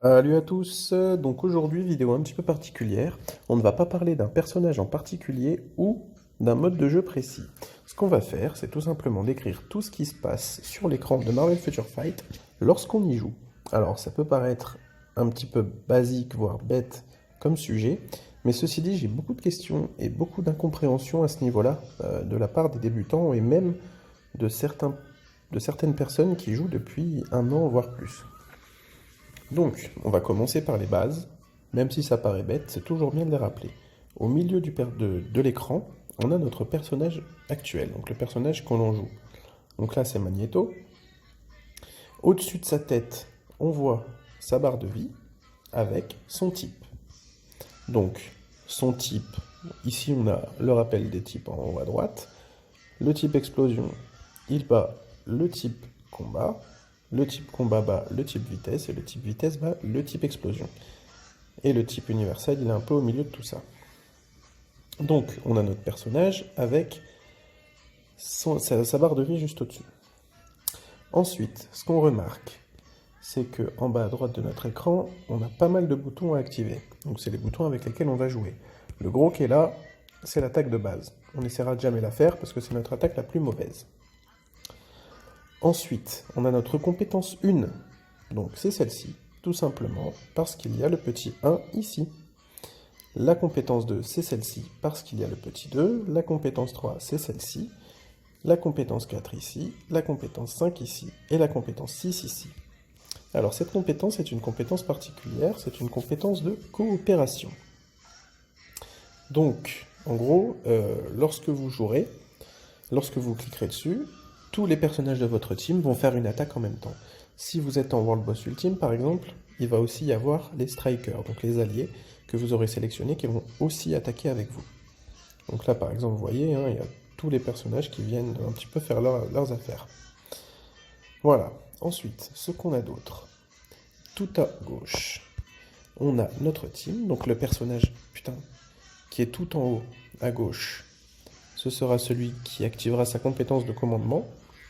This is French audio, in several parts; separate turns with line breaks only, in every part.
Salut à tous, donc aujourd'hui vidéo un petit peu particulière. On ne va pas parler d'un personnage en particulier ou d'un mode de jeu précis. Ce qu'on va faire, c'est tout simplement décrire tout ce qui se passe sur l'écran de Marvel Future Fight lorsqu'on y joue. Alors ça peut paraître un petit peu basique, voire bête comme sujet, mais ceci dit, j'ai beaucoup de questions et beaucoup d'incompréhension à ce niveau-là, de la part des débutants et même de certaines personnes qui jouent depuis un an, voire plus. Donc, on va commencer par les bases. Même si ça paraît bête, c'est toujours bien de les rappeler. Au milieu de l'écran, on a notre personnage actuel, donc le personnage qu'on en joue. Donc là, c'est Magneto. Au-dessus de sa tête, on voit sa barre de vie avec son type. Donc, son type, ici on a le rappel des types en haut à droite. Le type explosion, il bat le type combat. Le type combat bat le type vitesse et le type vitesse bat le type explosion. Et le type universel, il est un peu au milieu de tout ça. Donc, on a notre personnage avec sa barre de vie juste au-dessus. Ensuite, ce qu'on remarque, c'est que en bas à droite de notre écran, on a pas mal de boutons à activer. Donc, c'est les boutons avec lesquels on va jouer. Le gros qui est là, c'est l'attaque de base. On essaiera de jamais la faire parce que c'est notre attaque la plus mauvaise. Ensuite, on a notre compétence 1. Donc, c'est celle-ci, tout simplement parce qu'il y a le petit 1 ici. La compétence 2, c'est celle-ci, parce qu'il y a le petit 2. La compétence 3, c'est celle-ci. La compétence 4 ici. La compétence 5 ici. Et la compétence 6 ici. Alors, cette compétence est une compétence particulière. C'est une compétence de coopération. Donc, en gros, lorsque vous jouerez, lorsque vous cliquerez dessus, tous les personnages de votre team vont faire une attaque en même temps. Si vous êtes en World Boss Ultime, par exemple, il va aussi y avoir les Strikers, donc les alliés que vous aurez sélectionnés qui vont aussi attaquer avec vous. Donc là, par exemple, vous voyez, hein, il y a tous les personnages qui viennent un petit peu faire leurs affaires. Voilà. Ensuite, ce qu'on a d'autre. Tout à gauche, on a notre team, donc le personnage, putain, qui est tout en haut, à gauche. Ce sera celui qui activera sa compétence de commandement,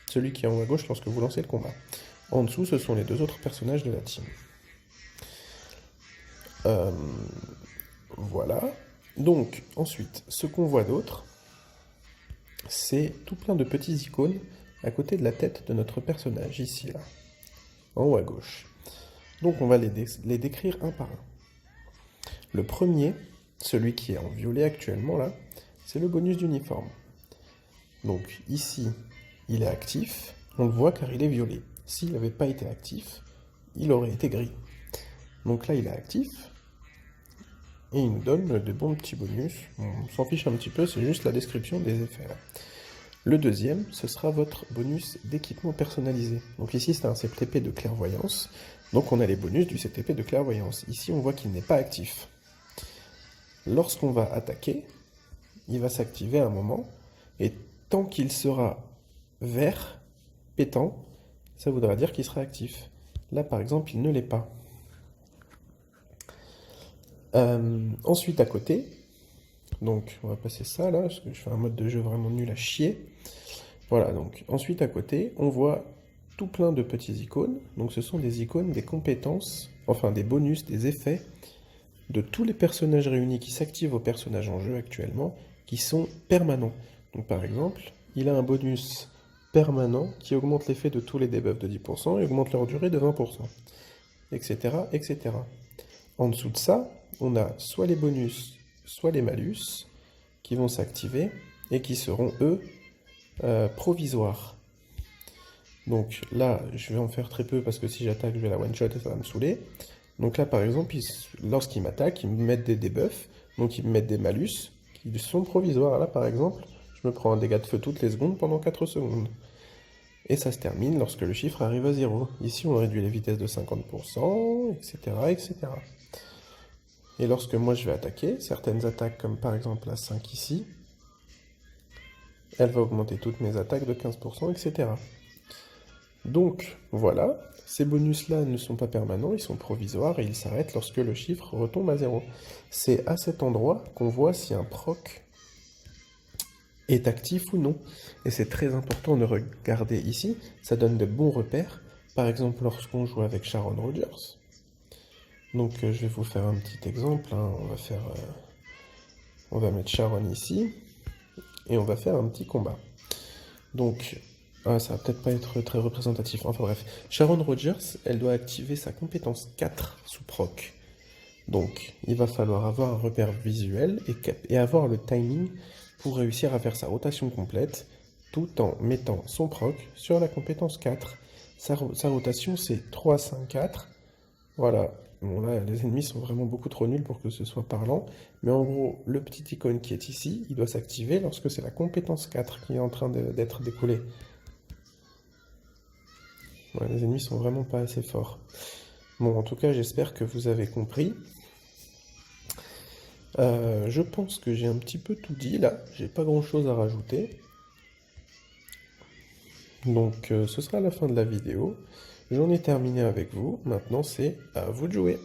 celui qui est en haut à gauche lorsque vous lancez le combat. En dessous, ce sont les deux autres personnages de la team. Voilà. Donc, ensuite, ce qu'on voit d'autre, c'est tout plein de petits icônes à côté de la tête de notre personnage, ici, là, en haut à gauche. Donc, on va les décrire un par un. Le premier, celui qui est en violet actuellement, là, c'est le bonus d'uniforme. Donc, ici, il est actif, on le voit car il est violet. S'il n'avait pas été actif, il aurait été gris. Donc là, il est actif, et il nous donne de bons petits bonus. On s'en fiche un petit peu, c'est juste la description des effets. Là. Le deuxième, ce sera votre bonus d'équipement personnalisé. Donc ici, c'est un CTP de clairvoyance. Donc on a les bonus du CTP de clairvoyance. Ici, on voit qu'il n'est pas actif. Lorsqu'on va attaquer, il va s'activer à un moment, et tant qu'il sera vert, pétant, ça voudra dire qu'il sera actif. Là, par exemple, il ne l'est pas. Ensuite, à côté, donc on va passer ça là, parce que je fais un mode de jeu vraiment nul à chier. Voilà, donc ensuite à côté, on voit tout plein de petits icônes. Donc ce sont des icônes des compétences, enfin des bonus, des effets de tous les personnages réunis qui s'activent aux personnages en jeu actuellement, qui sont permanents. Donc par exemple, il a un bonus permanent qui augmente l'effet de tous les debuffs de 10% et augmente leur durée de 20%, etc., etc. En dessous de ça, on a soit les bonus, soit les malus qui vont s'activer et qui seront, eux, provisoires. Donc là, je vais en faire très peu parce que si j'attaque, je vais la one-shot et ça va me saouler. Donc là, par exemple, lorsqu'ils m'attaquent, ils me mettent des debuffs, donc ils me mettent des malus qui sont provisoires. Là, par exemple, je me prends un dégât de feu toutes les secondes pendant 4 secondes. Et ça se termine lorsque le chiffre arrive à 0. Ici, on réduit les vitesses de 50%, etc., etc. Et lorsque moi je vais attaquer, certaines attaques, comme par exemple la 5 ici, elle va augmenter toutes mes attaques de 15%, etc. Donc, voilà, ces bonus-là ne sont pas permanents, ils sont provisoires et ils s'arrêtent lorsque le chiffre retombe à 0. C'est à cet endroit qu'on voit si un proc est actif ou non. Et c'est très important de regarder ici, ça donne de bons repères. Par exemple, lorsqu'on joue avec Sharon Rogers, Donc je vais vous faire un petit exemple, hein. On va mettre Sharon ici, et on va faire un petit combat. Donc, ça va peut-être pas être très représentatif, enfin bref. Sharon Rogers, elle doit activer sa compétence 4 sous proc. Donc, il va falloir avoir un repère visuel et avoir le timing pour réussir à faire sa rotation complète, tout en mettant son proc sur la compétence 4. Sa rotation, c'est 3, 5, 4. Voilà. Bon, là, les ennemis sont vraiment beaucoup trop nuls pour que ce soit parlant. Mais en gros, le petit icône qui est ici, il doit s'activer lorsque c'est la compétence 4 qui est en train d'être décollée. Ouais, les ennemis sont vraiment pas assez forts. Bon, en tout cas, j'espère que vous avez compris. Je pense que j'ai un petit peu tout dit là. J'ai pas grand chose à rajouter. Donc, ce sera la fin de la vidéo. J'en ai terminé avec vous. Maintenant, c'est à vous de jouer.